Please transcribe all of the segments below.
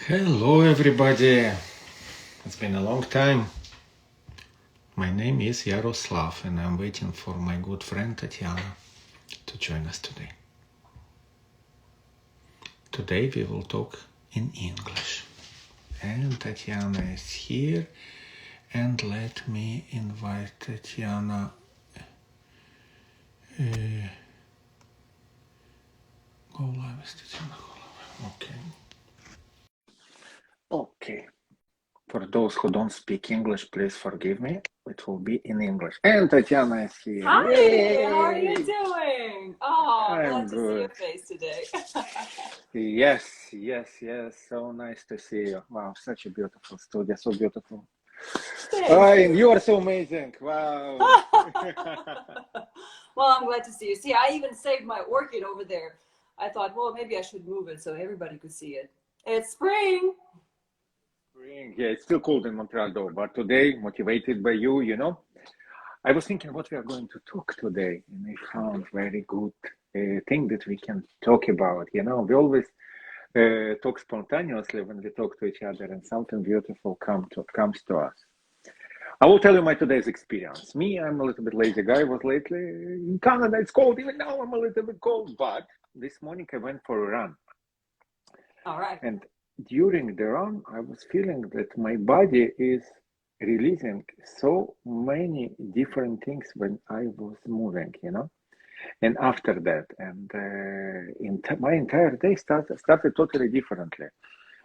Hello everybody, it's been a long time. My name is Yaroslav and I'm waiting for my good friend Tetiana to join us today. Today we will talk in English. And Tetiana is here, and let me invite Tetiana. Go live with Tetiana Holloway. Okay. For those who don't speak English, please forgive me. It will be in English. And Tatiana is here. Hi, Yay! how are you doing? Oh, I'm glad to see your good. face today. Yes. So nice to see you. Wow, such a beautiful studio. So beautiful. Thank And you. you are so amazing. Wow. Well, I'm glad to see you. See, I even saved my orchid over there. I thought, well, maybe I should move it so everybody could see it. It's spring. Spring. Yeah, it's still cold in Montreal though, but today, motivated by you, I was thinking what we are going to talk today, and I found very good thing that we can talk about. We always talk spontaneously when we talk to each other, and something beautiful comes to us. I will tell you my today's experience. Me, I'm a little bit lazy guy. Was lately in Canada. It's cold. Even now, I'm a little bit cold. But this morning, I went for a run, All right. and during the run, I was feeling that my body is releasing so many different things when I was moving. And after that, and my entire day started totally differently.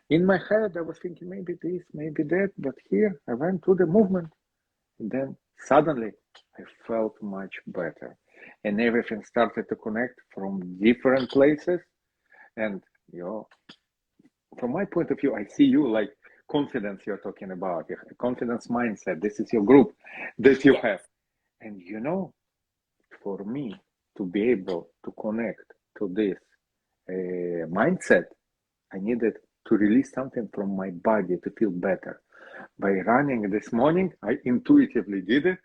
In my head, I was thinking maybe this, maybe that, but here I went to the movement, and then suddenly I felt much better, and everything started to connect from different places. And you know, from my point of view, I see you like confidence you're talking about, your confidence mindset. This is your group that you Yes. have, and for me to be able to connect to this mindset, I needed to release something from my body to feel better. By running this morning, I intuitively did it.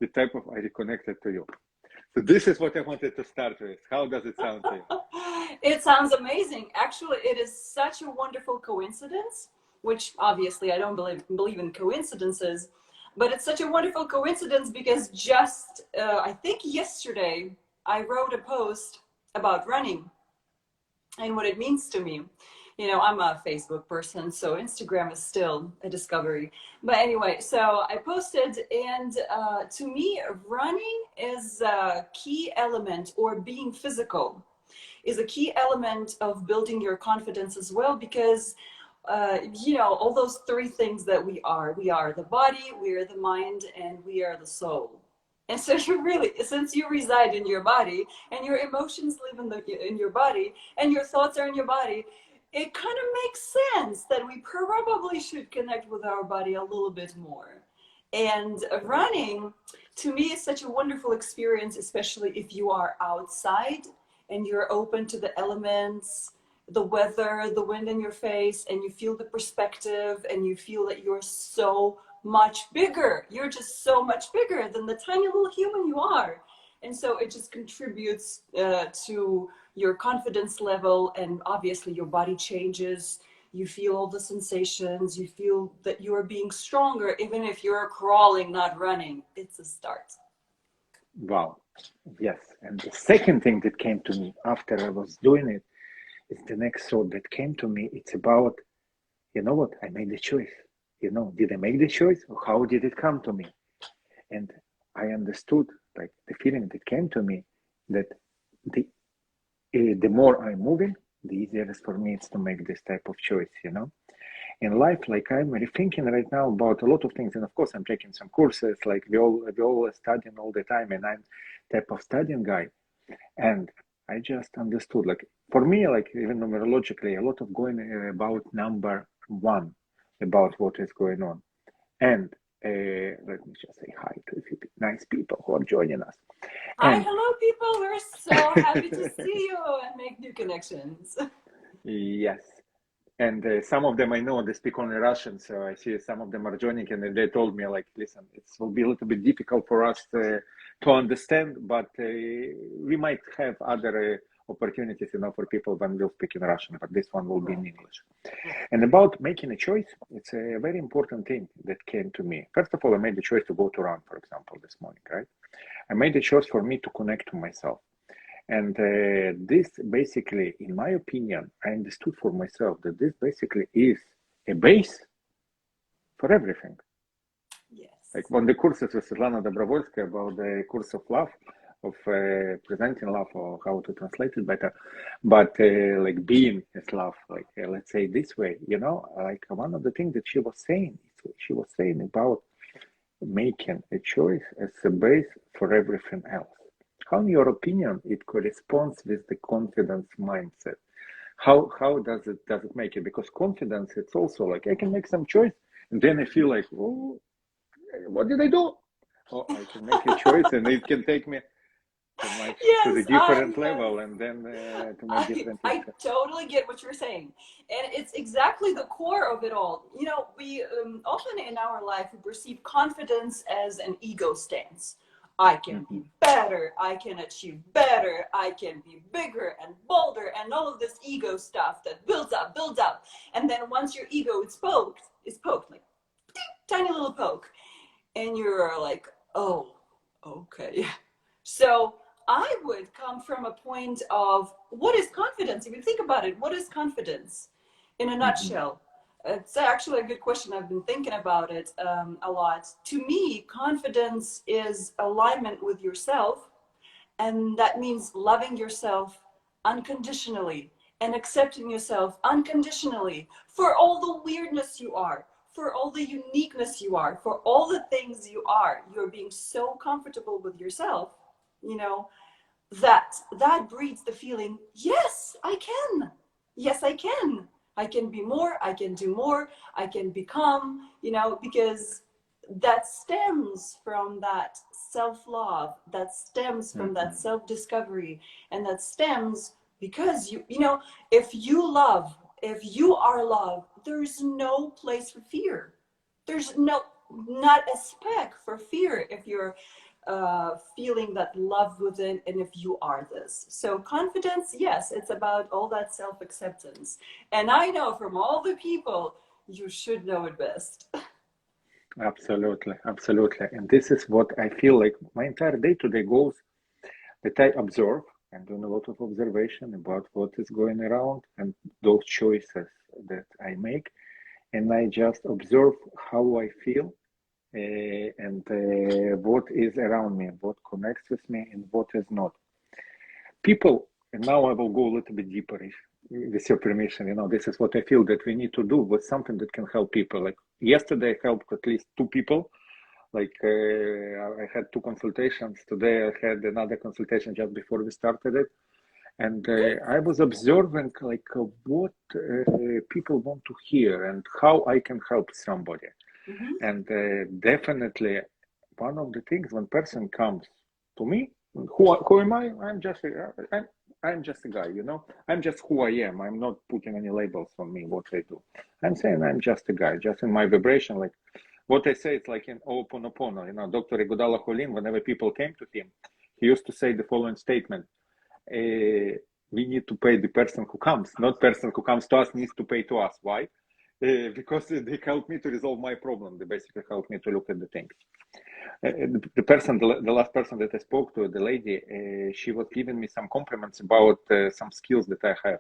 The type of I reconnected to you. So this is what I wanted to start with. How does it sound to you? It sounds amazing. Actually, it is such a wonderful coincidence, which obviously I don't believe in coincidences, but it's such a wonderful coincidence because just I think yesterday I wrote a post about running and what it means to me. I'm a Facebook person, so Instagram is still a discovery. But anyway, so I posted, and to me, running is a key element, or being physical is a key element of building your confidence as well, because all those three things that we are the body, we are the mind, and we are the soul. And so since you reside in your body and your emotions live in your body and your thoughts are in your body, it kind of makes sense that we probably should connect with our body a little bit more. And running, to me, is such a wonderful experience, especially if you are outside and you're open to the elements, the weather, the wind in your face, and you feel the perspective, and you feel that you're so much bigger. You're just so much bigger than the tiny little human you are. And so it just contributes to your confidence level, and obviously your body changes. You feel all the sensations. You feel that you are being stronger, even if you're crawling, not running. It's a start. Wow. Yes. And the second thing that came to me after I was doing it is the next thought that came to me. It's about, you know what? I made the choice. Did I make the choice, or how did it come to me? And I understood, like, the feeling that came to me, that the more I'm moving, the easier it is for me it's to make this type of choice. In life, like, I'm rethinking right now about a lot of things, and of course I'm taking some courses, like we all studying all the time, and I'm type of studying guy. And I just understood, like, for me, like, even numerologically, a lot of going about number one, about what is going on. And let me just say hi to a few nice people who are joining us. Hi, And hello, people. We're so happy to see you and make new connections. yes, and some of them I know they speak only Russian, so I see some of them are joining, and they told me, like, listen, it will be a little bit difficult for us to understand, but we might have other opportunities, for people when will speak in Russian, but this one will be in English. And about making a choice, it's a very important thing that came to me. First of all, I made the choice to go to run, for example, this morning, right? I made the choice for me to connect to myself. And this basically, in my opinion, I understood for myself that this basically is a base for everything. Yes. Like on the courses with Svetlana Dobrovolskaya about the course of love, of presenting love, or how to translate it better, but like being as love, like let's say this way, like one of the things that she was saying about making a choice as a base for everything else. How, in your opinion, it corresponds with the confidence mindset? How does it make it? Because confidence, it's also like I can make some choice, and then I feel like, oh, what did I do? Oh, I can make a choice, and it can take me to the Yes, different level, and then to make different things. I totally get what you're saying. And it's exactly the core of it all. We often in our life, we perceive confidence as an ego stance. I can be better, I can achieve better, I can be bigger and bolder, and all of this ego stuff that builds up. And then once your ego is poked like tiny little poke, and you're like, oh, okay. So I would come from a point of what is confidence? If you think about it, what is confidence in a nutshell? It's actually a good question. I've been thinking about it a lot. To me, confidence is alignment with yourself, and that means loving yourself unconditionally and accepting yourself unconditionally for all the weirdness you are, for all the uniqueness you are, for all the things you are. You're being so comfortable with yourself, that breeds the feeling, yes, I can. Yes, I can. I can be more, I can do more, I can become, because that stems from that self-love, that stems from that self-discovery, and that stems because if you are love, there's no place for fear. There's not a speck for fear if you're feeling that love within, and if you are this. So confidence, yes, it's about all that self-acceptance. And I know from all the people, you should know it best. Absolutely. And this is what I feel like my entire day-to-day goals that I observe. I'm doing a lot of observation about what is going around and those choices that I make. And I just observe how I feel and what is around me, what connects with me, and what is not. People, and now I will go a little bit deeper, with your permission. This is what I feel that we need to do with something that can help people. Like yesterday, I helped at least 2 people. Like I had 2 consultations. Today, I had another consultation just before we started it. And I was observing like what people want to hear and how I can help somebody. And definitely one of the things when person comes to me, who am I? I'm just a guy, I'm just who I am. I'm not putting any labels on me, what I do. I'm saying I'm just a guy, just in my vibration. Like what I say, it's like in Ho'oponopono, Dr. Iguodala Holin, whenever people came to him, he used to say the following statement: we need to pay the person who comes, not person who comes to us needs to pay to us. Why? Because they help me to resolve my problem. They basically help me to look at the things. The last person that I spoke to, the lady, she was giving me some compliments about some skills that I have,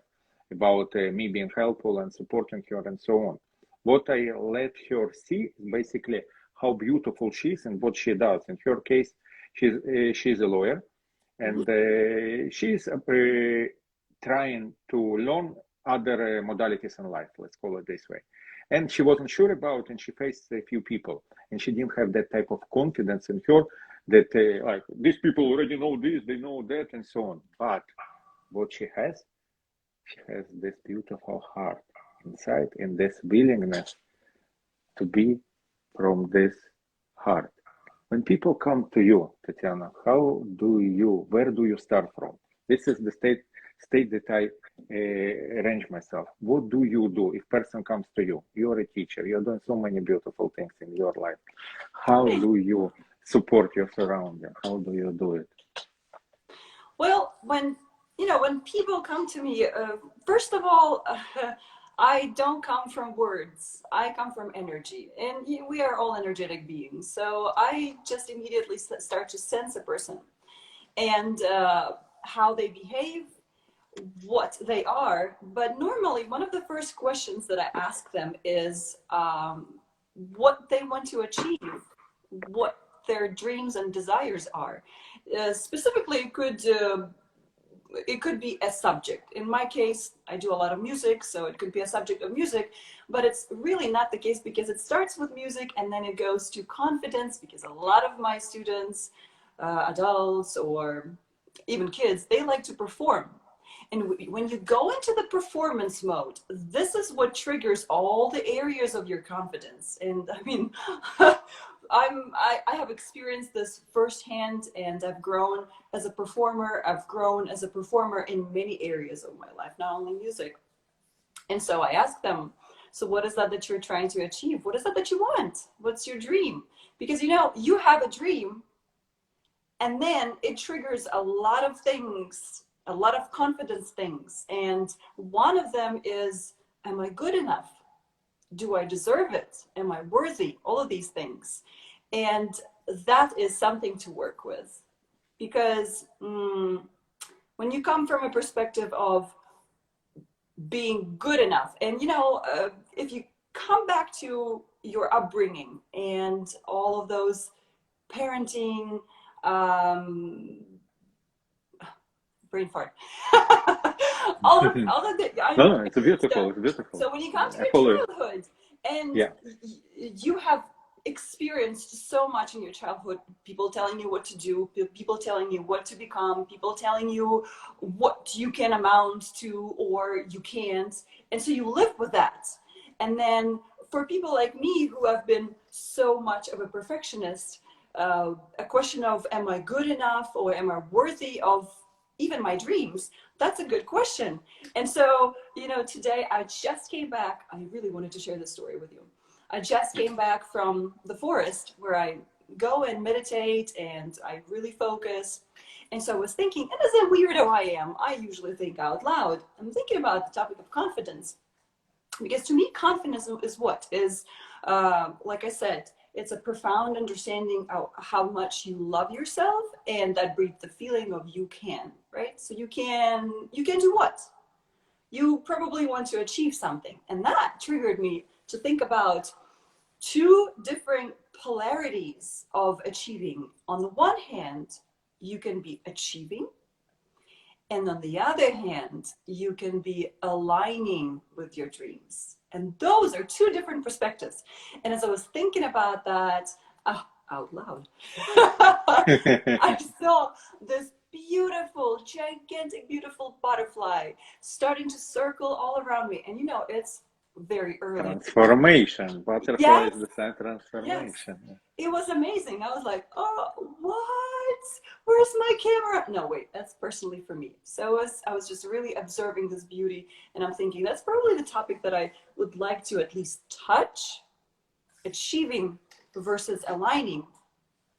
about me being helpful and supporting her and so on. What I let her see is basically how beautiful she is and what she does. In her case, she's a lawyer, and she's trying to learn other modalities in life, let's call it this way. And she wasn't sure about, and she faced a few people, and she didn't have that type of confidence in her that like these people already know this, they know that, and so on. But what she has this beautiful heart inside, and this willingness to be from this heart. When people come to you, Tetiana, where do you start from? This is the state that I arrange myself. What do you do if person comes to you? You're a teacher. You're doing so many beautiful things in your life. How do you support your surrounding? How do you do it? Well, when you know, when people come to me, first of all, I don't come from words. I come from energy, and we are all energetic beings. So I just immediately start to sense a person and how they behave, what they are. But normally, one of the first questions that I ask them is what they want to achieve, what their dreams and desires are. Specifically, it could be a subject. In my case, I do a lot of music, so it could be a subject of music, but it's really not the case because it starts with music and then it goes to confidence, because a lot of my students, adults or even kids, they like to perform. And when you go into the performance mode, this is what triggers all the areas of your confidence. And I mean, I have experienced this firsthand, and I've grown as a performer. I've grown as a performer in many areas of my life, not only music. And so I ask them, so what is that you're trying to achieve? What is that you want? What's your dream? Because, you know, you have a dream, and then it triggers a lot of things, a lot of confidence things. And one of them is, am I good enough? Do I deserve it? Am I worthy? All of these things. And that is something to work with, because when you come from a perspective of being good enough, and you know, if you come back to your upbringing and all of those parenting, brain fart. all of the, I No, know. no, it's beautiful. So, It's beautiful. so when you come to I your follow you. childhood and Yeah. you have experienced so much in your childhood, people telling you what to do, people telling you what to become, people telling you what you can amount to or you can't. And so you live with that. And then for people like me who have been so much of a perfectionist, a question of, am I good enough or am I worthy of even my dreams? That's a good question. And so, you know, today I just came back. I really wanted to share this story with you. I just came back from the forest where I go and meditate and I really focus. And so I was thinking, and as a weirdo I am, I usually think out loud. I'm thinking about the topic of confidence. Because to me, confidence is what? Is, like I said, it's a profound understanding of how much you love yourself, and that breeds the feeling of you can, right? So you can do what? You probably want to achieve something. And that triggered me to think about two different polarities of achieving. On the one hand, you can be achieving, and on the other hand, you can be aligning with your dreams. And those are two different perspectives. And as I was thinking about that, out loud, I saw this beautiful, gigantic, beautiful butterfly starting to circle all around me. And you know, it's very early. Transformation. Butterfly Yes, is the same yes. transformation. It was amazing. I was like, oh, what? Where's my camera? No, wait, that's personally for me. So I was just really observing this beauty, and I'm thinking that's probably the topic that I would like to at least touch, achieving versus aligning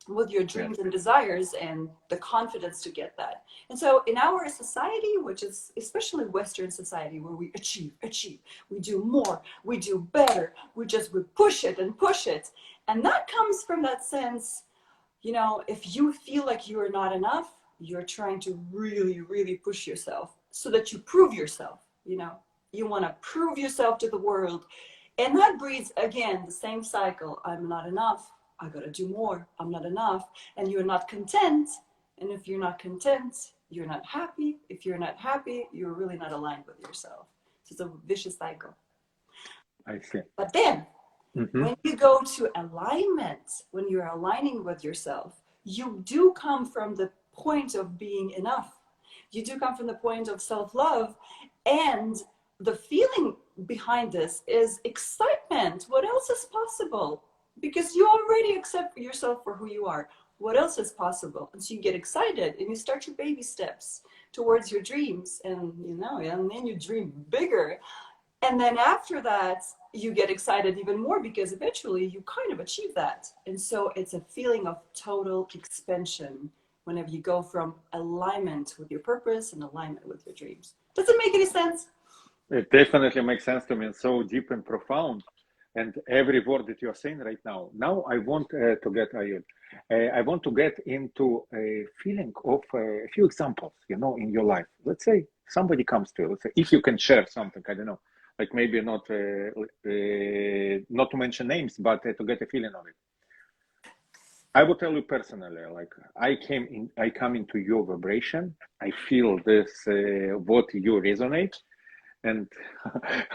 with your dreams Yes. and desires and the confidence to get that. And so in our society, which is especially Western society, where we achieve, we do more, we do better, we push it and push it. And that comes from that sense, you know, if you feel like you are not enough, you're trying to really, really push yourself so that you prove yourself, you know, you want to prove yourself to the world. And that breeds, again, the same cycle. I'm not enough. I got to do more. I'm not enough. And you're not content. And if you're not content, you're not happy. If you're not happy, you're really not aligned with yourself. So it's a vicious cycle. I see. But then Mm-hmm. when you go to alignment, when you're aligning with yourself, you do come from the point of being enough. You do come from the point of self-love. And the feeling behind this is excitement. What else is possible? Because you already accept yourself for who you are. What else is possible? And so you get excited and you start your baby steps towards your dreams, and you know, and then you dream bigger. And then after that, you get excited even more because eventually you kind of achieve that. And so it's a feeling of total expansion whenever you go from alignment with your purpose and alignment with your dreams. Does it make any sense? It definitely makes sense to me, and so deep and profound. And every word that you're saying right now. Now I want to get Ayud. I want to get into a feeling of a few examples, in your life. Let's say somebody comes to you. Let's say if you can share something, I don't know, like maybe not to mention names, but to get a feeling of it. I will tell you personally, like I come into your vibration. I feel this, what you resonate. And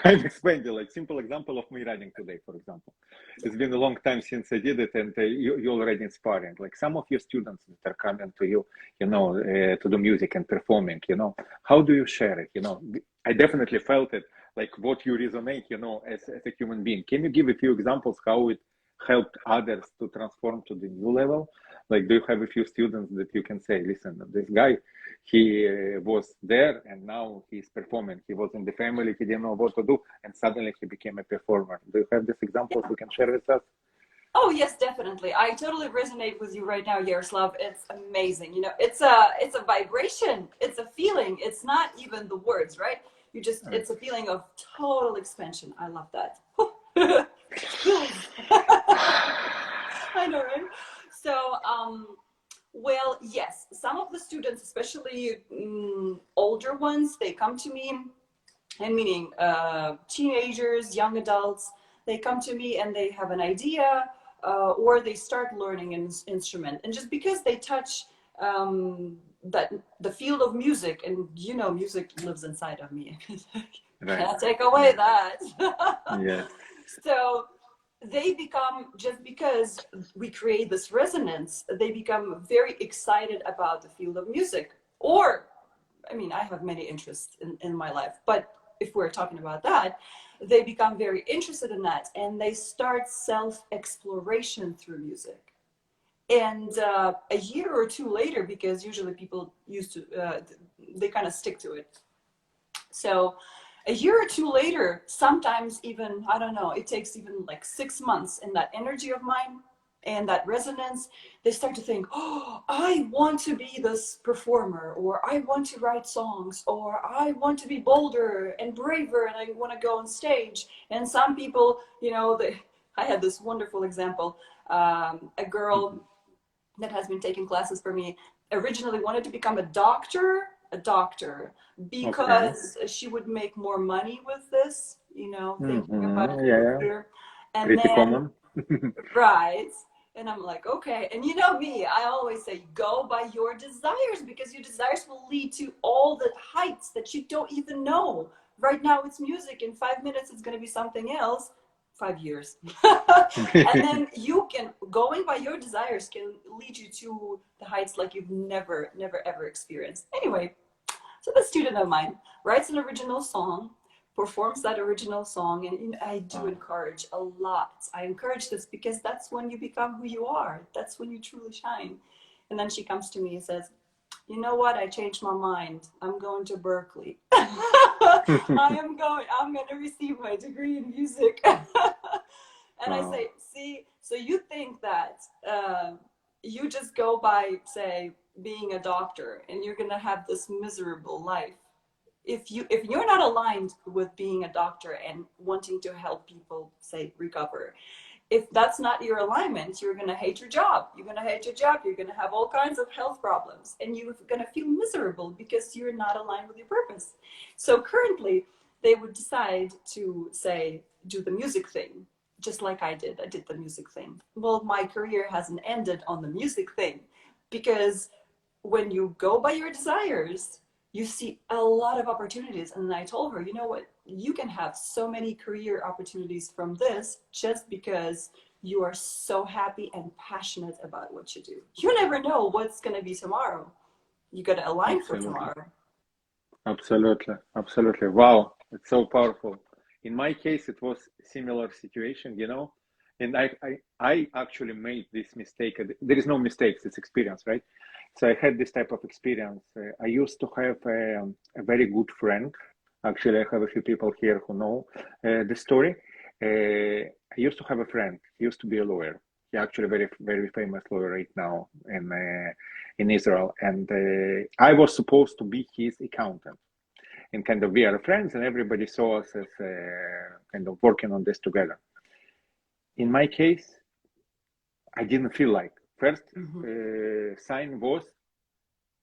I'm explaining like simple example of me writing today, for example. It's been a long time since I did it, and you're already inspiring. Like some of your students that are coming to you, to do music and performing, how do you share it? I definitely felt it, like what you resonate, as a human being. Can you give a few examples how it helped others to transform to the new level? Like, do you have a few students that you can say, listen, this guy, he was there and now he's performing. He was in the family, he didn't know what to do, and suddenly he became a performer. Do you have these examples you can share with us? Oh yes, definitely. I totally resonate with you right now, Yaroslov. It's amazing. It's a vibration. It's a feeling. It's not even the words, right? It's a feeling of total expansion. I love that. I know, right? So, well, yes, some of the students, especially older ones, they come to me, and meaning teenagers, young adults, they come to me and they have an idea, or they start learning an instrument. And just because they touch that the field of music, and music lives inside of me. Can't take away that. Yes. So they become, just because we create this resonance, they become very excited about the field of music. Or, I mean, I have many interests in my life, but if we're talking about that, they become very interested in that, and they start self-exploration through music. And a year or two later, because usually people they kind of stick to it. So a year or two later, sometimes even, I don't know, it takes even like 6 months, in that energy of mine and that resonance, they start to think, oh, I want to be this performer, or I want to write songs, or I want to be bolder and braver, and I want to go on stage. And some people, I had this wonderful example. A girl that has been taking classes for me originally wanted to become a doctor, because she would make more money with this, thinking about a career. And pretty then, common. right. And I'm like, okay. And you know me, I always say, go by your desires, because your desires will lead to all the heights that you don't even know. Right now it's music. In 5 minutes, it's going to be something else. 5 years. And then going by your desires can lead you to the heights like you've never ever experienced. Anyway, so the student of mine writes an original song, performs that original song, and I do encourage a lot. I encourage this because that's when you become who you are. That's when you truly shine. And then she comes to me and says, you know what? I changed my mind. I'm going to Berkeley. I'm going to receive my degree in music. And I say, see, so you think that you just go by, say, being a doctor, and you're going to have this miserable life. If you're not aligned with being a doctor and wanting to help people, say, recover, if that's not your alignment, you're going to hate your job. You're going to hate your job. You're going to have all kinds of health problems, and you're going to feel miserable because you're not aligned with your purpose. So currently, they would decide to, say, do the music thing, just like I did. I did the music thing. Well, my career hasn't ended on the music thing, because when you go by your desires, you see a lot of opportunities. And I told her, you know what, you can have so many career opportunities from this, just because you are so happy and passionate about what you do. You never know what's going to be tomorrow. You got to align for tomorrow. Absolutely. Wow, it's so powerful. In my case, it was similar situation, and I actually made this mistake. There is no mistakes, it's experience, right? So I had this type of experience. I used to have a very good friend. Actually, I have a few people here who know the story. I used to have a friend. He used to be a lawyer. He actually very famous lawyer right now in Israel, and I was supposed to be his accountant. And kind of we are friends, and everybody saw us as kind of working on this together. In my case, I didn't feel like first sign was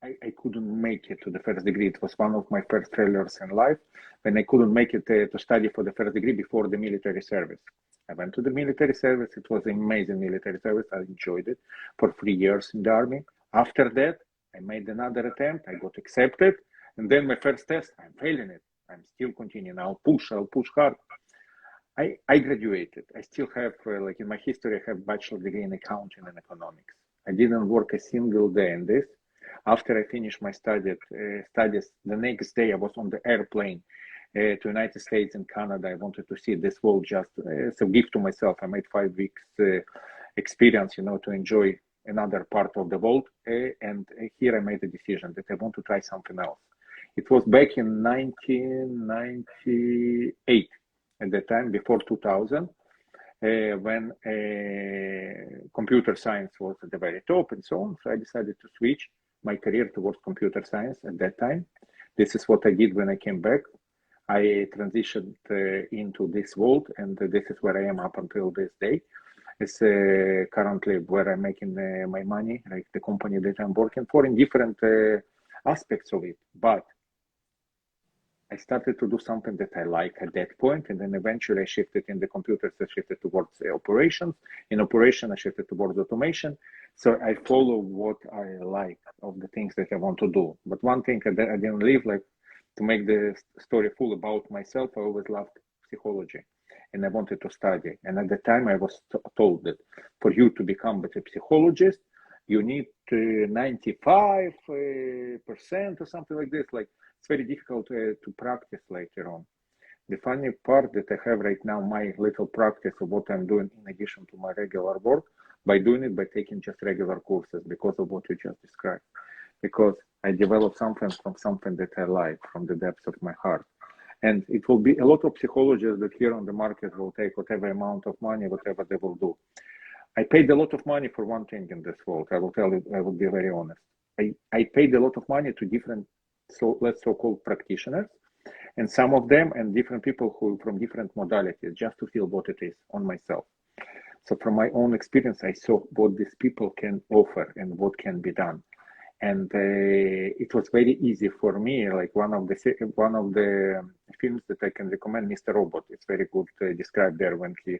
I couldn't make it to the first degree. It was one of my first failures in life when I couldn't make it to study for the first degree before the military service. I went to the military service. It was an amazing military service. I enjoyed it for 3 years in the army. After that, I made another attempt. I got accepted. And then my first test, I'm failing it. I'm still continuing. I'll push hard. I graduated. I still have, like in my history, I have bachelor degree in accounting and economics. I didn't work a single day in this. After I finished my studies, the next day I was on the airplane to United States and Canada. I wanted to see this world just as a gift to myself. I made 5 weeks experience, to enjoy another part of the world. And here I made a decision that I want to try something else. It was back in 1998 at the time, before 2000. When computer science was at the very top and so on. So I decided to switch my career towards computer science at that time. This is what I did when I came back. I transitioned into this world, and this is where I am up until this day. It's currently where I'm making my money, like the company that I'm working for in different aspects of it. But I started to do something that I like at that point, and then eventually I shifted in the computers. I shifted towards operations. In operation, I shifted towards automation. So I follow what I like of the things that I want to do. But one thing I didn't leave, like to make the story full about myself, I always loved psychology, and I wanted to study. And at the time, I was told that for you to become a psychologist, you need 95% or something like this. Like, it's very difficult to practice later on. The funny part that I have right now, my little practice of what I'm doing in addition to my regular work, by taking just regular courses because of what you just described. Because I developed something from something that I like from the depths of my heart. And it will be a lot of psychologists that here on the market will take whatever amount of money, whatever they will do. I paid a lot of money for one thing in this world. I will tell you, I will be very honest. I paid a lot of money to different so-called practitioners, and some of them and different people who from different modalities, just to feel what it is on myself. So from my own experience, I saw what these people can offer and what can be done. And it was very easy for me. Like one of the films that I can recommend, Mr. Robot. It's very good described there when he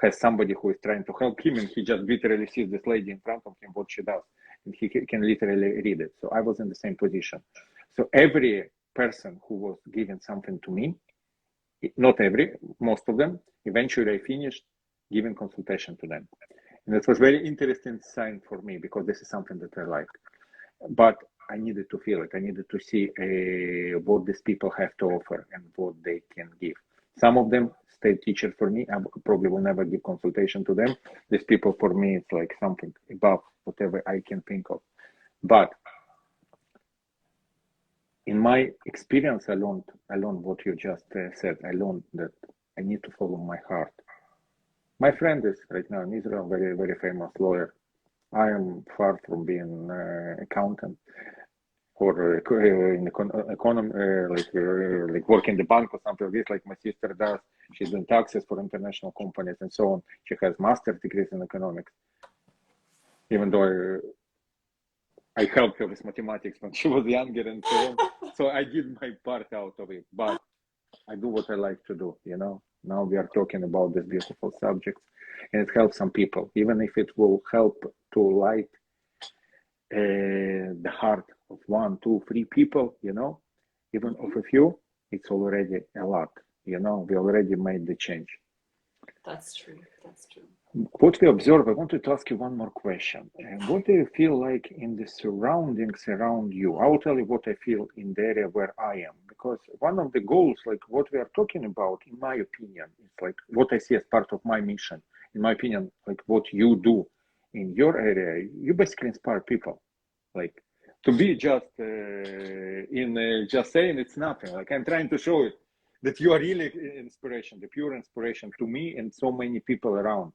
has somebody who is trying to help him, and he just literally sees this lady in front of him, what she does, and he can literally read it. So I was in the same position. So every person who was giving something to me, not every, most of them, eventually I finished giving consultation to them. And it was very interesting sign for me because this is something that I like. But I needed to feel it. I needed to see what these people have to offer and what they can give. Some of them stay teachers for me. I probably will never give consultation to them. These people for me, it's like something above whatever I can think of. But in my experience, I learned what you just said. I learned that I need to follow my heart. My friend is right now in Israel, very, very famous lawyer. I am far from being accountant or in economy, like work in the bank or something like this, like my sister does. She's doing taxes for international companies and so on. She has master's degrees in economics. Even though I helped her with mathematics when she was younger and so on. So I did my part out of it, but I do what I like to do, Now we are talking about these beautiful subjects, and it helps some people, even if it will help to light the heart of 1, 2, 3 people, even of a few, it's already a lot, we already made the change. That's true. That's true. What we observe, I wanted to ask you one more question. What do you feel like in the surroundings around you? I will tell you what I feel in the area where I am, because one of the goals, like what we are talking about, in my opinion, is like what I see as part of my mission. In my opinion, like what you do in your area, you basically inspire people. Like to be just just saying it's nothing. Like I'm trying to show it that you are really inspiration, the pure inspiration to me and so many people around.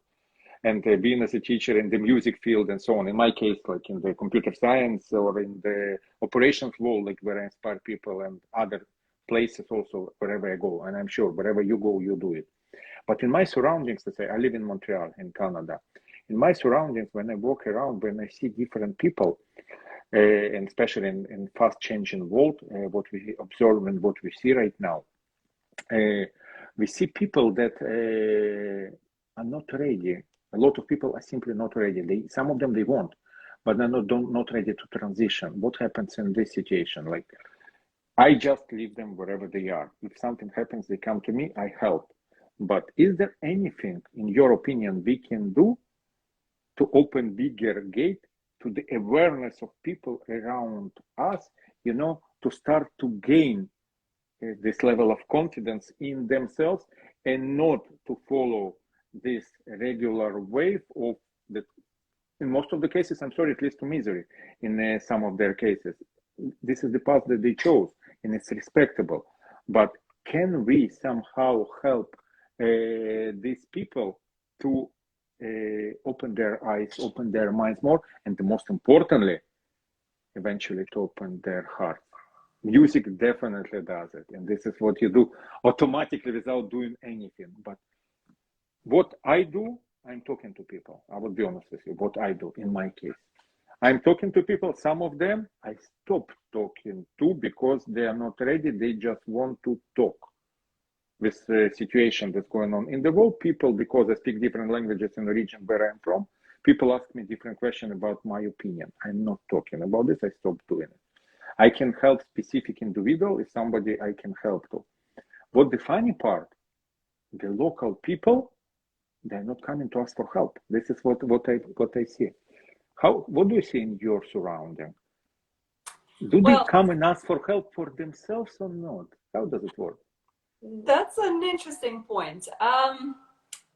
and being as a teacher in the music field and so on. In my case, like in the computer science or in the operations world, like where I inspire people, and other places also wherever I go. And I'm sure wherever you go, you do it. But in my surroundings, let's say I live in Montreal, in Canada. In my surroundings, when I walk around, when I see different people, and especially in fast changing world, what we observe and what we see right now, we see people that are not ready. A lot of people are simply not ready. Some of them they want, but they're not ready to transition. What happens in this situation? Like, I just leave them wherever they are. If something happens, they come to me, I help. But is there anything, in your opinion, we can do to open bigger gate to the awareness of people around us, to start to gain this level of confidence in themselves, and not to follow this regular wave of that, in most of the cases, I'm sorry, it leads to misery in some of their cases. This is the path that they chose, and it's respectable. But can we somehow help these people to open their eyes, open their minds more, and most importantly, eventually to open their hearts? Music definitely does it, and this is what you do automatically without doing anything. But what I do, I'm talking to people. I will be honest with you. What I do in my case, I'm talking to people. Some of them I stop talking to because they are not ready. They just want to talk with the situation that's going on in the world. People, because I speak different languages in the region where I'm from, people ask me different questions about my opinion. I'm not talking about this. I stop doing it. I can help specific individual if somebody I can help to. What the funny part, the local people, they're not coming to us for help. This is what I see. What do you see in your surrounding? Do they Well, come and ask for help for themselves or not? How does it work? that's an interesting point.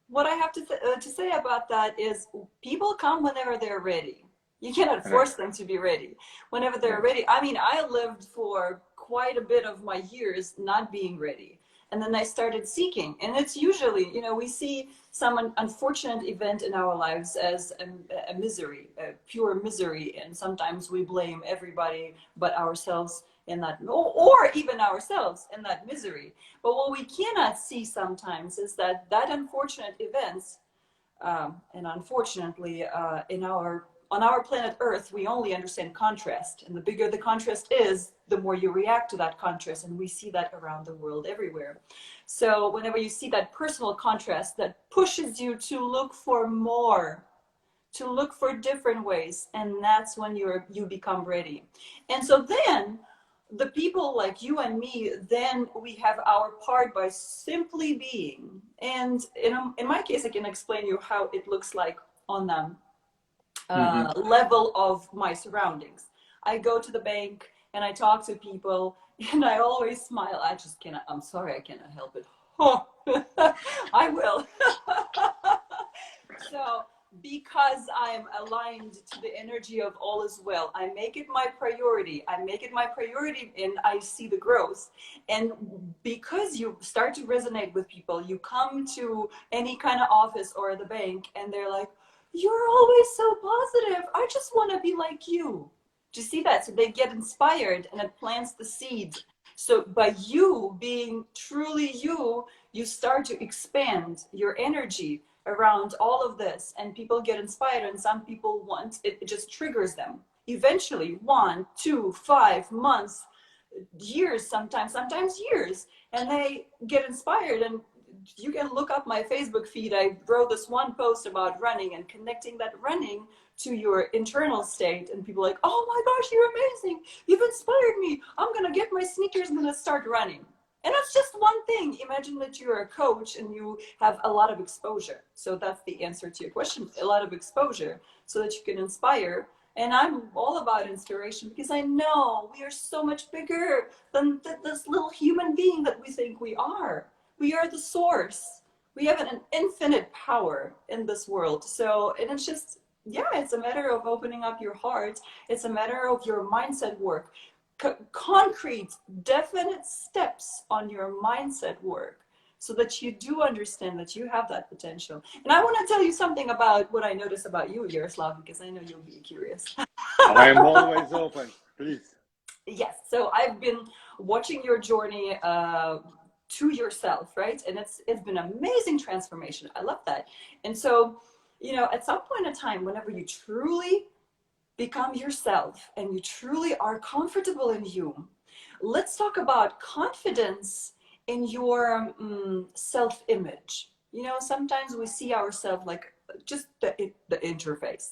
What I have to say about that is people come whenever they're ready. You cannot Right, force them to be ready. Whenever they're right. ready. I mean, I lived for quite a bit of my years not being ready. And then I started seeking. And it's usually, we see some unfortunate event in our lives as a misery, a pure misery. And sometimes we blame everybody but ourselves in that, or even ourselves in that misery. But what we cannot see sometimes is that unfortunate events, and unfortunately, on our planet Earth, we only understand contrast, and the bigger the contrast is, the more you react to that contrast, and we see that around the world everywhere. So whenever you see that personal contrast that pushes you to look for more, to look for different ways, and that's when you become ready. And so then the people like you and me, then we have our part by simply being. And in my case, I can explain you how it looks like on the Mm-hmm. level of my surroundings. I go to the bank and I talk to people, and I always smile. I just cannot, I'm sorry, I cannot help it. Oh, I will. So because I'm aligned to the energy of all is well, I make it my priority. I make it my priority, and I see the growth. And because you start to resonate with people, you come to any kind of office or the bank, and they're like, "You're always so positive. I just want to be like you." Do you see that? So they get inspired, and it plants the seed. So by you being truly you, you start to expand your energy around all of this, and people get inspired, and some people want it, it just triggers them. Eventually, 1, 2, 5 months, years, sometimes years, and they get inspired. And you can look up my Facebook feed. I wrote this one post about running and connecting that running to your internal state, and people are like, "Oh my gosh, you're amazing, you've inspired me, I'm gonna get my sneakers, I'm gonna start running." And that's just one thing. Imagine that you're a coach and you have a lot of exposure. So that's the answer to your question, a lot of exposure, so that you can inspire. And I'm all about inspiration because I know we are so much bigger than this little human being that we think we are. We are the source. We have an infinite power in this world. So, and it's just, yeah, it's a matter of opening up your heart. It's a matter of your mindset work. Concrete, definite steps on your mindset work so that you do understand that you have that potential. And I want to tell you something about what I noticed about you, Yaroslav, because I know you'll be curious. I'm always open, please. Yes, so I've been watching your journey to yourself, right? And it's been amazing transformation. I love that. And so, you know, at some point in time, whenever you truly become yourself and you truly are comfortable in you, let's talk about confidence in your self-image. You know, sometimes we see ourselves like just the interface.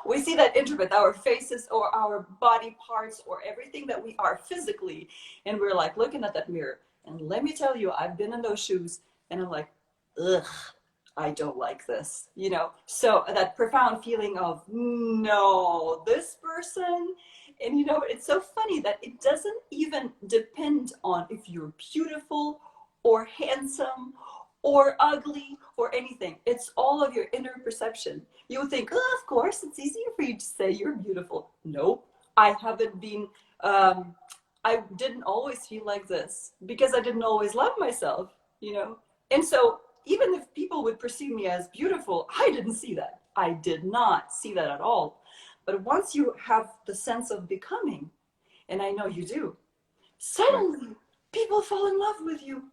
We see that interface, our faces or our body parts or everything that we are physically, and we're like looking at that mirror. And let me tell you, I've been in those shoes, and I'm like, ugh, I don't like this, you know? So that profound feeling of, no, this person, and you know, it's so funny that it doesn't even depend on if you're beautiful or handsome or ugly or anything. It's all of your inner perception. You would think, oh, of course, it's easier for you to say you're beautiful. Nope, I haven't been, I didn't always feel like this because I didn't always love myself, you know? And so even if people would perceive me as beautiful, I didn't see that. I did not see that at all. But once you have the sense of becoming, and I know you do, Yes. suddenly people fall in love with you.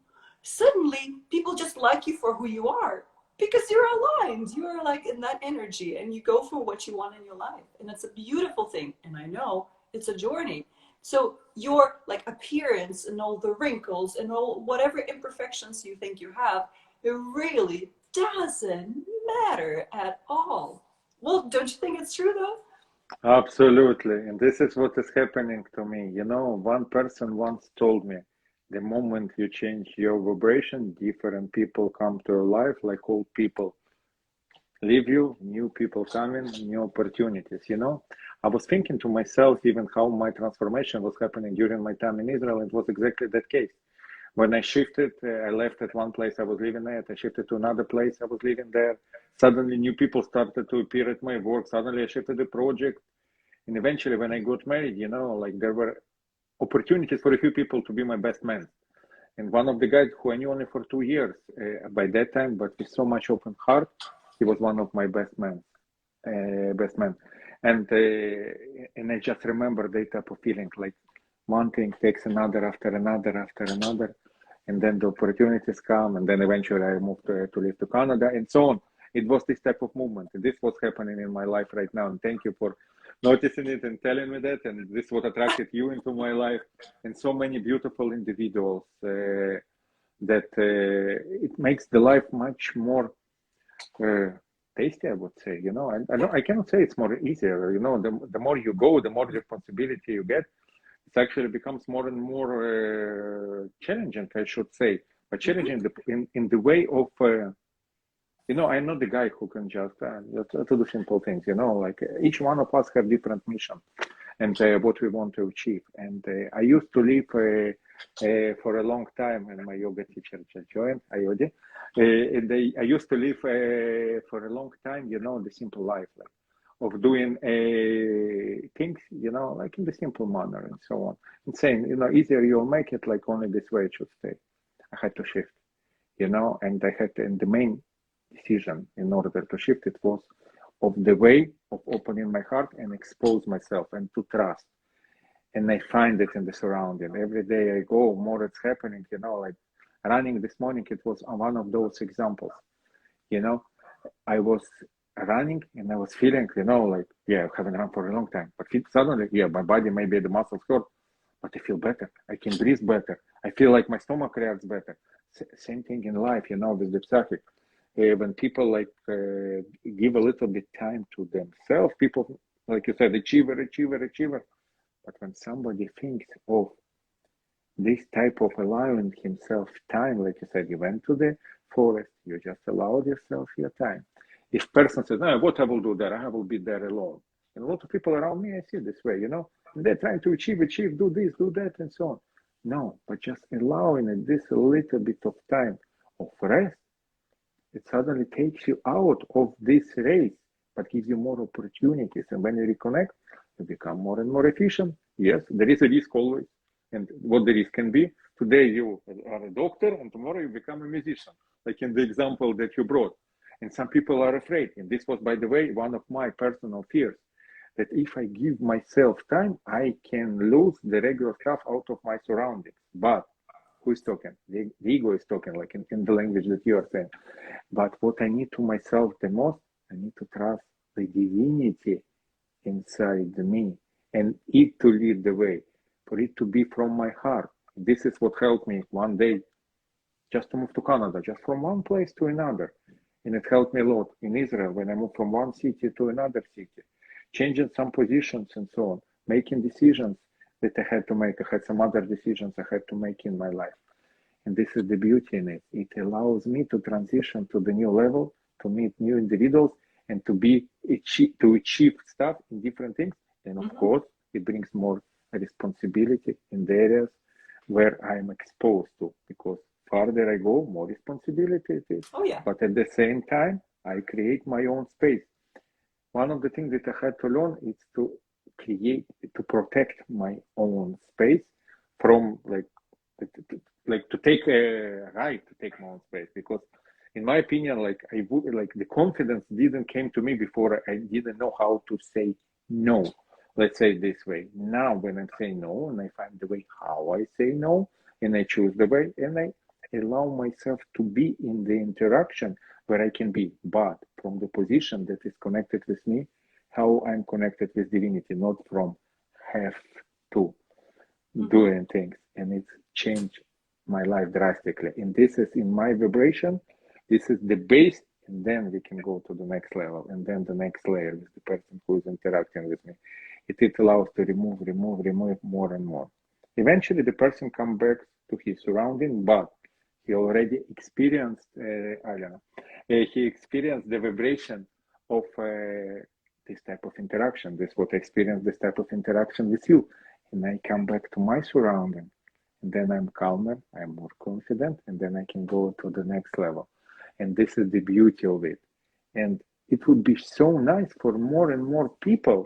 Suddenly people just like you for who you are because you're aligned. You are like in that energy and you go for what you want in your life. And it's a beautiful thing. And I know it's a journey. So your like appearance and all the wrinkles and all whatever imperfections you think you have, it really doesn't matter at all. Well, don't you think it's true though? Absolutely. And this is what is happening to me. You know, one person once told me, the moment you change your vibration, different people come to your life, like old people leave you, new people come in, new opportunities, you know. I was thinking to myself even how my transformation was happening during my time in Israel. It was exactly that case. When I shifted, I left at one place I was living at, I shifted to another place I was living there. Suddenly new people started to appear at my work. Suddenly I shifted the project. And eventually when I got married, you know, like there were opportunities for a few people to be my best man. And one of the guys who I knew only for 2 years by that time, but with so much open heart, he was one of my best men. And I just remember that type of feeling, like one thing takes another after another after another, and then the opportunities come, and then eventually I moved to live to Canada, and so on. It was this type of movement, and this was happening in my life right now. And thank you for noticing it and telling me that. And this what attracted you into my life, and so many beautiful individuals that it makes the life much more uh, tasty, I would say. You know, I cannot say it's more easier. You know, the more you go, the more responsibility you get. It actually becomes more and more challenging, I should say. But challenging in the way of, you know, I'm not the guy who can just do simple things. You know, like each one of us have different mission and what we want to achieve. And I used to live for a long time, and my yoga teacher just joined, Ayodi. And I used to live for a long time, you know, the simple life, like of doing things, you know, like in the simple manner and so on. And saying, you know, easier you'll make it, like only this way it should stay. I had to shift, you know, and I had, and the main decision in order to shift it was of the way of opening my heart and expose myself and to trust. And I find it in the surrounding. Every day I go, more it's happening, you know, like running this morning, it was one of those examples, you know. I was running and I was feeling, you know, like, yeah, I haven't run for a long time. But suddenly, yeah, my body, maybe the muscles hurt, but I feel better. I can breathe better. I feel like my stomach reacts better. Same thing in life, you know, with the psychic. When people like give a little bit time to themselves, people, like you said, achiever. But when somebody thinks of this type of allowing himself time, like you said, you went to the forest, you just allowed yourself your time. If person says, no, what I will do there, I will be there alone. And a lot of people around me, I see this way, you know, they're trying to achieve, do this, do that, and so on. No, but just allowing it this a little bit of time of rest, it suddenly takes you out of this race, but gives you more opportunities. And when you reconnect, you become more and more efficient. Yes, there is a risk always. And what the risk can be, Today you are a doctor, and tomorrow you become a musician, like in the example that you brought. And some people are afraid. And this was, by the way, one of my personal fears, that if I give myself time, I can lose the regular stuff out of my surroundings. But who is talking? The ego is talking, like in the language that you are saying. But what I need to myself the most, I need to trust the divinity inside me and it to lead the way, for it to be from my heart. This is what helped me one day just to move to Canada, just from one place to another. And it helped me a lot in Israel when I moved from one city to another city, changing some positions and so on, making decisions that I had to make. I had some other decisions I had to make in my life. And this is the beauty in it. It allows me to transition to the new level, to meet new individuals, and to achieve stuff in different things. And of course, it brings more responsibility in the areas where I'm exposed to, because farther I go, more responsibility it is. Oh yeah. But at the same time, I create my own space. One of the things that I had to learn is to protect my own space from to take a right to take my own space, because in my opinion, the confidence didn't came to me before I didn't know how to say no. Let's say it this way. Now when I'm saying no and I find the way how I say no and I choose the way and I allow myself to be in the interaction where I can be, but from the position that is connected with me, how I'm connected with divinity, not from have to doing things. And it's changed my life drastically. And this is in my vibration, this is the base, and then we can go to the next level, and then the next layer with the person who is interacting with me. It allows to remove more and more. Eventually, the person comes back to his surrounding, but he already experienced, I don't know, he experienced the vibration of this type of interaction. This is what I experienced, this type of interaction with you. And I come back to my surrounding, and then I'm calmer, I'm more confident, and then I can go to the next level. And this is the beauty of it. And it would be so nice for more and more people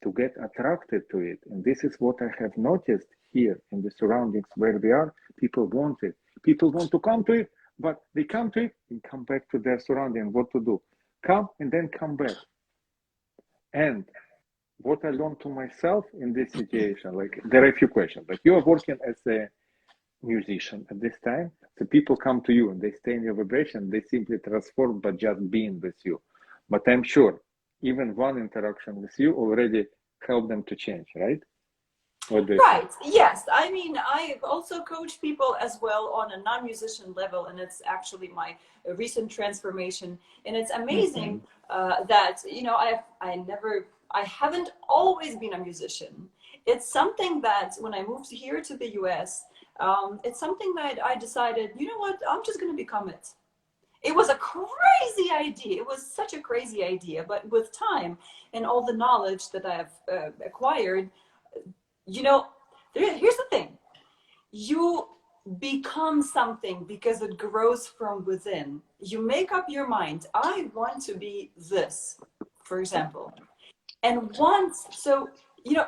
to get attracted to it. And this is what I have noticed here in the surroundings where we are. People want it. People want to come to it, but they come to it and come back to their surrounding. What to do? Come and then come back. And what I learned to myself in this situation, like there are a few questions. Like you are working as a musician at this time, so people come to you and they stay in your vibration. They simply transform, but just being with you. But I'm sure even one interaction with you already helped them to change, right? Right. Yes. I mean, I also coach people as well on a non-musician level, and it's actually my recent transformation. And it's amazing that I haven't always been a musician. It's something that when I moved here to the U.S., it's something that I decided, you know what, I'm just going to become it. It was a crazy idea. It was such a crazy idea. But with time and all the knowledge that I have acquired, you know, here's the thing. You become something because it grows from within. You make up your mind. I want to be this, for example. And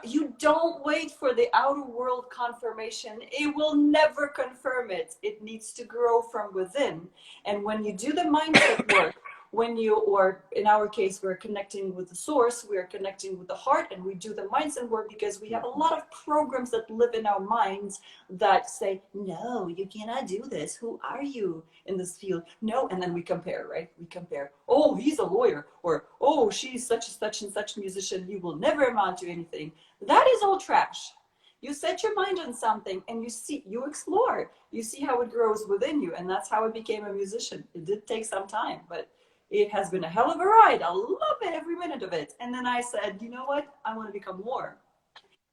you don't wait for the outer world confirmation. It will never confirm it. It needs to grow from within. And when you do the mindset work, or in our case, we're connecting with the source, we're connecting with the heart, and we do the mindset work because we have a lot of programs that live in our minds that say, no, you cannot do this. Who are you in this field? No. And then we compare, right? We compare. Oh, he's a lawyer, or, oh, she's such and such musician. You will never amount to anything. That is all trash. You set your mind on something and you explore, you see how it grows within you. And that's how I became a musician. It did take some time, but it has been a hell of a ride. I love it, every minute of it. And then I said, you know what? I want to become more.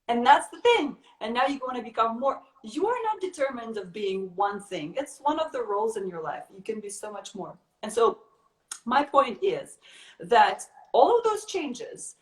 And that's the thing. And now you want to become more. You are not determined of being one thing. It's one of the roles in your life. You can be so much more. And so my point is that all of those changes,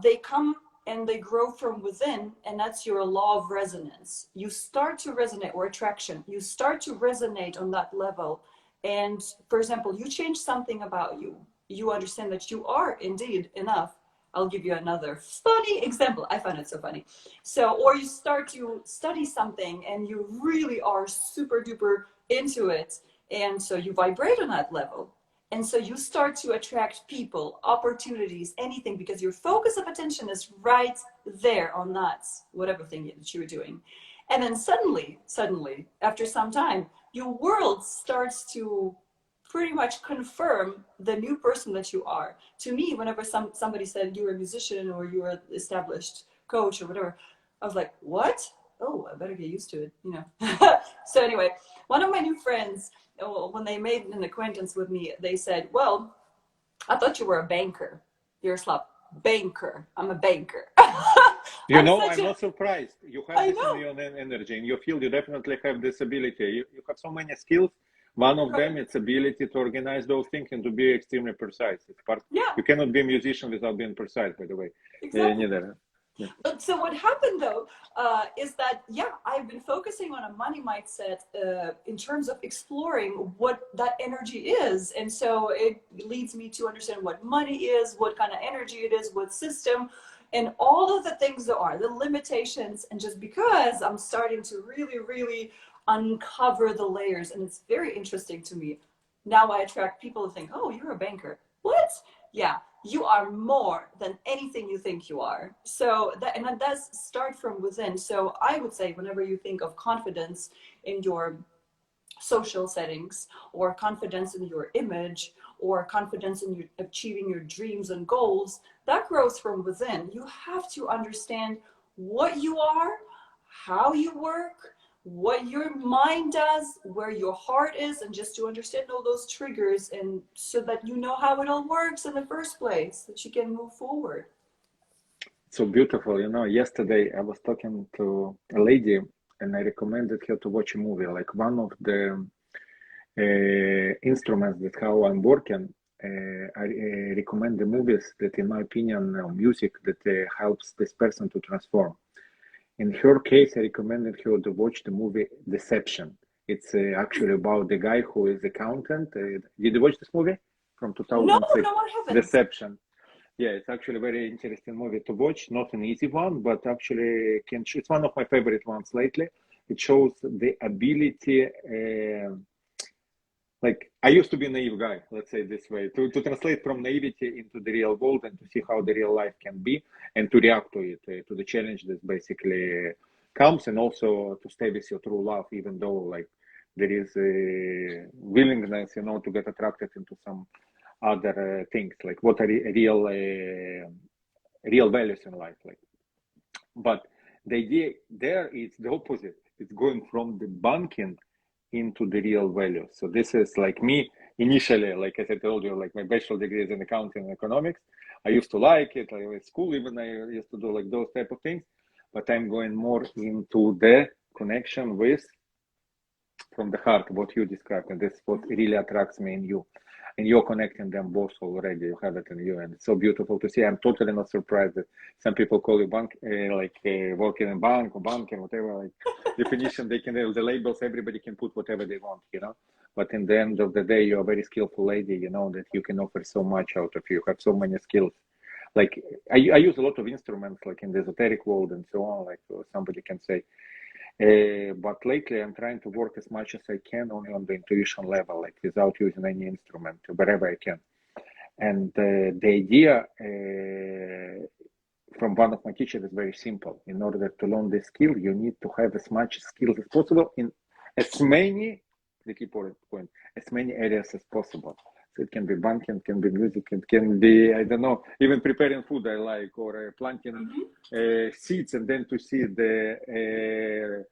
they come and they grow from within, and that's your law of resonance. You start to resonate, or attraction. You start to resonate on that level. And for example, you change something about you. You understand that you are indeed enough, I'll give you another funny example. I find it so funny. So, or you start to study something and you really are super duper into it. And so you vibrate on that level. And so you start to attract people, opportunities, anything, because your focus of attention is right there on that, whatever thing that you were doing. And then suddenly, after some time, your world starts to pretty much confirm the new person that you are. To me, whenever somebody said you were a musician or you were an established coach or whatever, I was like, what? Oh, I better get used to it, you know. So anyway, one of my new friends, when they made an acquaintance with me, they said, well, I thought you were a banker. Yaroslav, banker. I'm a banker. You I'm know, such I'm a, not surprised. You have I this in know, your energy. In your field, you definitely have this ability. You have so many skills. One of them right? is ability to organize those things and to be extremely precise. It's part. Yeah, You cannot be a musician without being precise, by the way. exactly. Neither. Yeah. But so what happened though is that yeah, I've been focusing on a money mindset in terms of exploring what that energy is, and so it leads me to understand what money is, what kind of energy it is, what system, and all of the things there are, the limitations, and just because I'm starting to really uncover the layers, and it's very interesting to me. Now I attract people who think, oh, you're a banker. What? Yeah, you are more than anything you think you are. So that, and that does start from within. So I would say whenever you think of confidence in your social settings, or confidence in your image, or confidence in you achieving your dreams and goals, that grows from within. You have to understand what you are, how you work, what your mind does, where your heart is, and just to understand all those triggers, and so that you know how it all works in the first place, that you can move forward. So beautiful. You know, yesterday I was talking to a lady and I recommended her to watch a movie. Like one of the instruments that how I'm working, I recommend the movies that, in my opinion, music that helps this person to transform. In her case, I recommended her to watch the movie Deception. It's actually about the guy who is accountant. Did you watch this movie from No, 2006? no, I haven't. Deception. Yeah, it's actually a very interesting movie to watch. Not an easy one, but actually can. It's one of my favorite ones lately. It shows the ability. Like I used to be a naive guy, let's say this way, to translate from naivety into the real world and to see how the real life can be and to react to it, to the challenge that basically comes, and also to stay with your true love, even though like there is a willingness, you know, to get attracted into some other things, like what are real values in life, like. But the idea there is the opposite. It's going from the banking into the real value. So this is like me initially, like as I told you, like my bachelor degree is in accounting and economics. I used to like it. I was school even. I used to do like those type of things. But I'm going more into the connection with from the heart, what you described, and that's what really attracts me in you. And you're connecting them both already. You have it in you, and it's so beautiful to see. I'm totally not surprised that some people call you bank, working in bank or banking, whatever. Like definition, they can the labels. Everybody can put whatever they want, you know. But in the end of the day, you're a very skillful lady. You know that you can offer so much out of you. You have so many skills. Like I use a lot of instruments, like in the esoteric world and so on. Like somebody can say, but lately, I'm trying to work as much as I can only on the intuition level, like without using any instrument, wherever I can. And the idea from one of my teachers is very simple. In order to learn this skill, you need to have as much skills as possible in as many, the key point, as many areas as possible. So it can be banking, it can be music, it can be, I don't know, even preparing food I like, or planting seeds and then to see the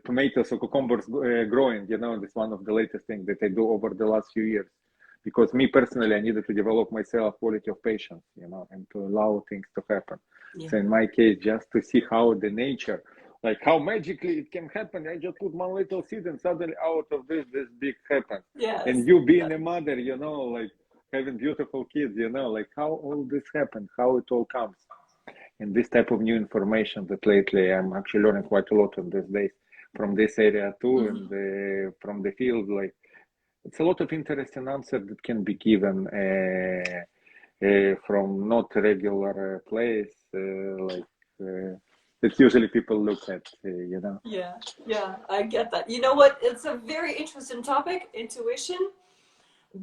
tomatoes or cucumbers growing. You know, that's one of the latest things that I do over the last few years. Because me personally, I needed to develop myself quality of patience, you know, and to allow things to happen. Yeah. So in my case, just to see how the nature, like how magically it can happen. I just put one little seed and suddenly out of this big happens. Yes. And you being a mother, you know, like having beautiful kids, you know, like how all this happened, how it all comes. And this type of new information that lately I'm actually learning quite a lot in these days from this area too, Mhm. and from the field, like it's a lot of interesting answers that can be given from not regular place, it's usually people look at, you know. Yeah, yeah, I get that. You know what? It's a very interesting topic, intuition,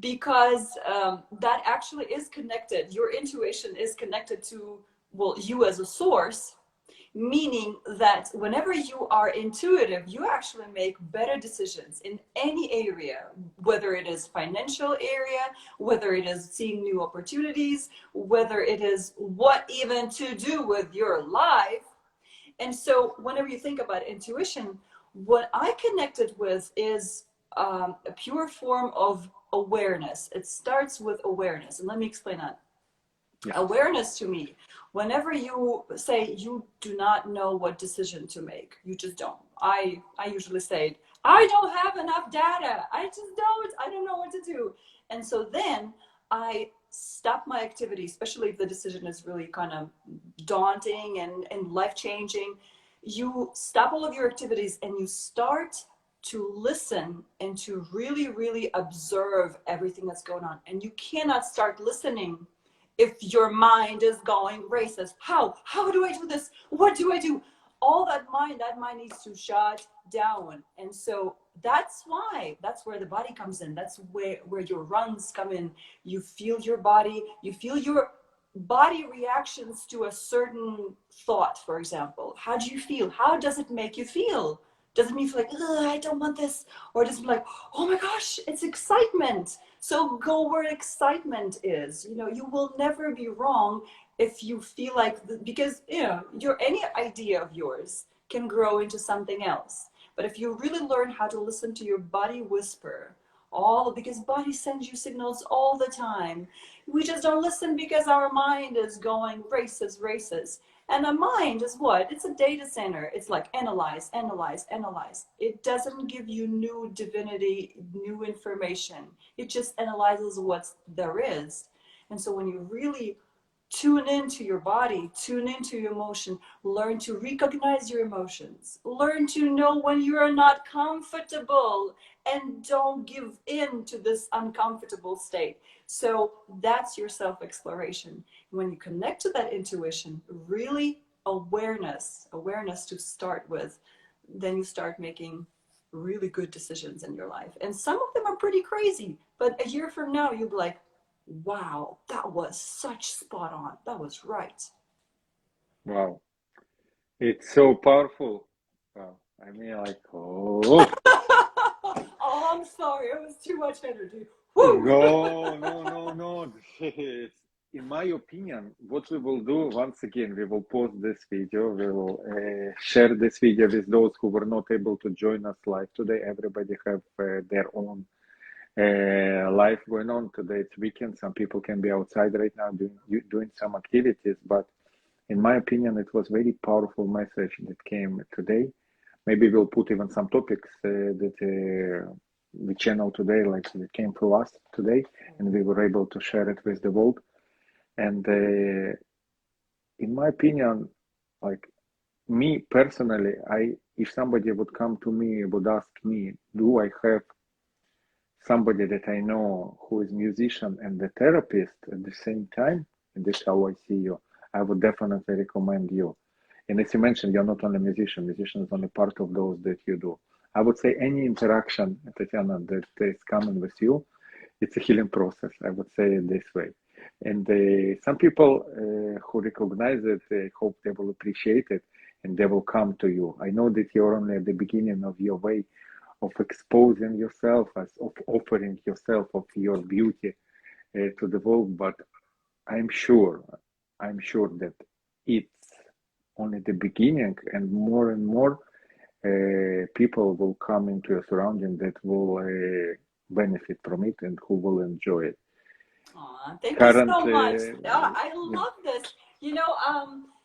because that actually is connected. Your intuition is connected to, well, you as a source, meaning that whenever you are intuitive, you actually make better decisions in any area, whether it is financial area, whether it is seeing new opportunities, whether it is what even to do with your life. And so whenever you think about intuition, what I connected with is a pure form of awareness. It starts with awareness. And let me explain that. Yeah. Awareness to me, whenever you say you do not know what decision to make, you just don't. I usually say, I don't have enough data. I don't know what to do. And so then I stop my activity, especially if the decision is really kind of daunting and life-changing. You stop all of your activities and you start to listen and to really, really observe everything that's going on. And you cannot start listening if your mind is going racist. How do I do this? What do I do? All that mind needs to shut down. And so that's where the body comes in. That's where your runs come in. You feel your body, you feel your body reactions to a certain thought, for example. How do you feel? How does it make you feel? Does it mean like, I don't want this? Or does it be like, oh my gosh, it's excitement? So go where excitement is. You know, you will never be wrong if you feel like, because, you know, any idea of yours can grow into something else. But if you really learn how to listen to your body whisper, because body sends you signals all the time. We just don't listen because our mind is going races. And the mind is what? It's a data center. It's like analyze. It doesn't give you new divinity, new information. It just analyzes what there is. And so when you really tune into your body, tune into your emotion, learn to recognize your emotions, learn to know when you are not comfortable, and don't give in to this uncomfortable state. So that's your self-exploration. When you connect to that intuition, really awareness to start with, then you start making really good decisions in your life. And some of them are pretty crazy, but a year from now, you'll be like, wow, that was such spot on. That was right. Wow. It's so powerful. Wow. I mean, like, oh. Oh, I'm sorry. It was too much energy. Woo! No. It's, in my opinion, what we will do, once again, we will post this video. We will share this video with those who were not able to join us live today. Everybody have their own life going on today. It's weekend. Some people can be outside right now doing some activities, but in my opinion, it was very powerful message that came today. Maybe we'll put even some topics that the channel today, like that came through us today, and we were able to share it with the world. And in my opinion, like me personally, if somebody would come to me, would ask me, do I have somebody that I know who is musician and the therapist at the same time, and this is how I see you, I would definitely recommend you. And as you mentioned, you're not only a musician is only part of those that you do. I would say any interaction, Tetiana, that is coming with you, it's a healing process. I would say it this way. And some people who recognize it, I hope they will appreciate it and they will come to you. I know that you're only at the beginning of your way of exposing yourself, as of offering yourself of your beauty to the world, but I'm sure that it's only the beginning, and more people will come into your surrounding that will benefit from it and who will enjoy it. Aw, thank you so much. Currently, I yeah, love this. You know,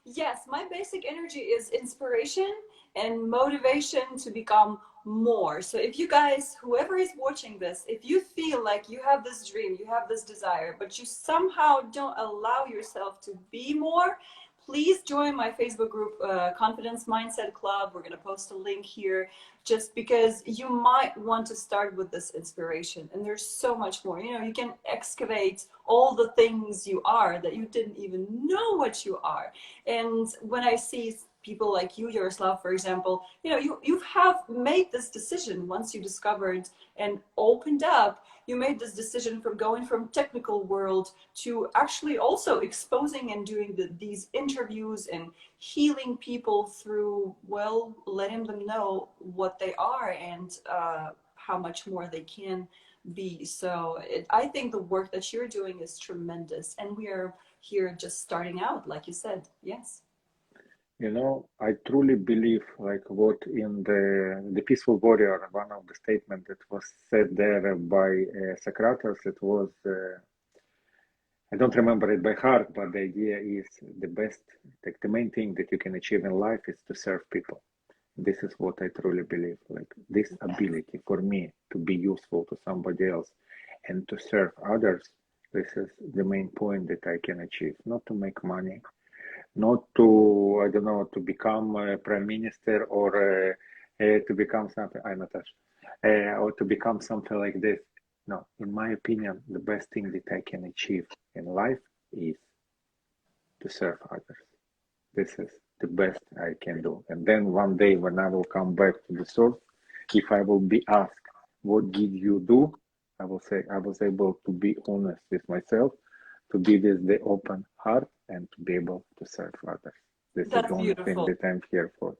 yes, my basic energy is inspiration and motivation to become more. So if you guys, whoever is watching this, if you feel like you have this dream, you have this desire, but you somehow don't allow yourself to be more, please join my Facebook group, Confidence Mindset Club. We're going to post a link here just because you might want to start with this inspiration. And there's so much more. You know, you can excavate all the things you are that you didn't even know what you are. And when I see people like you, Yaroslav, for example, you know, you have made this decision once you discovered and opened up. You made this decision from going from technical world to actually also exposing and doing these interviews and healing people through, well, letting them know what they are and how much more they can be. So I think the work that you're doing is tremendous, and we are here just starting out, like you said. Yes. You know, I truly believe, like what in the Peaceful Warrior, one of the statements that was said there by Socrates, it was, I don't remember it by heart, but the idea is the best, like the main thing that you can achieve in life is to serve people. This is what I truly believe, like this ability for me to be useful to somebody else and to serve others. This is the main point that I can achieve, not to make money, not to, I don't know, to become a prime minister or to become something, I'm Natasha, or to become something like this. No, in my opinion, the best thing that I can achieve in life is to serve others. This is the best I can do. And then one day when I will come back to the source, if I will be asked, what did you do? I will say I was able to be honest with myself, to be with the open heart, and to be able to serve others. This is the That's only thing beautiful. that I'm here for.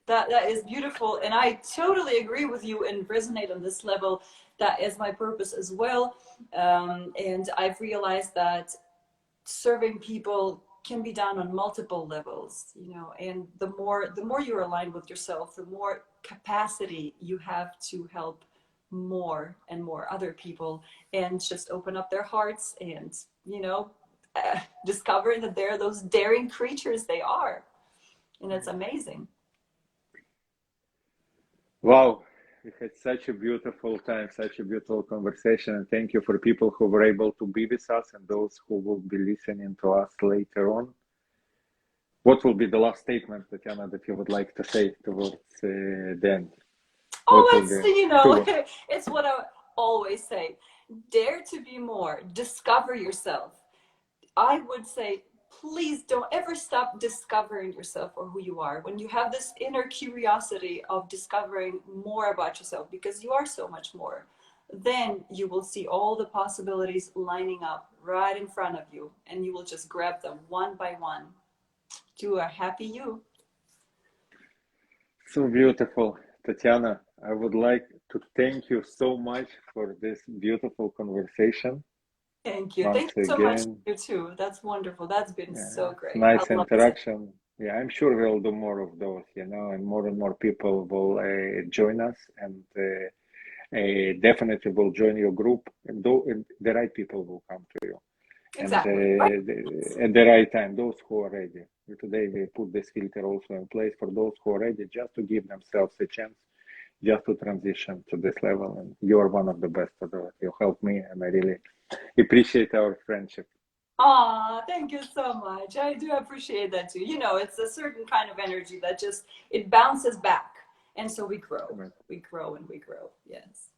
That is beautiful, and I totally agree with you and resonate on this level. That is my purpose as well, and I've realized that serving people can be done on multiple levels, you know, and the more you're aligned with yourself, the more capacity you have to help more and more other people and just open up their hearts and, you know, discover that they're those daring creatures they are, and it's amazing. Wow, we had such a beautiful time, such a beautiful conversation, and thank you for people who were able to be with us and those who will be listening to us later on. What will be the last statement, Tatiana, that you would like to say towards the end? What Oh, will it's, be you know, two? it's what I always say. Dare to be more. Discover yourself. I would say, please don't ever stop discovering yourself or who you are. When you have this inner curiosity of discovering more about yourself, because you are so much more, then you will see all the possibilities lining up right in front of you, and you will just grab them one by one to a happy you. So beautiful, Tatiana. I would like to thank you so much for this beautiful conversation. Thank you. Thank Once you so much. again, You too. That's wonderful. That's been yeah, so great. I nice love this. interaction. Yeah, I'm sure we'll do more of those, and more people will join us, and definitely will join your group, and the right people will come to you, and Exactly. Right. at the right time, those who are ready. Today we put this filter also in place for those who are ready, just to give themselves a chance, just to transition to this level. And you're one of the best to do it. You helped me, and I really appreciate our friendship. Aw, thank you so much. I do appreciate that too. You know, it's a certain kind of energy that just it bounces back. And so we grow. Right. We grow and we grow. Yes.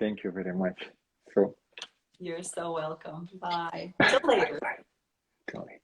Thank you very much. So You're so welcome. Bye. Till bye later. bye. Till later.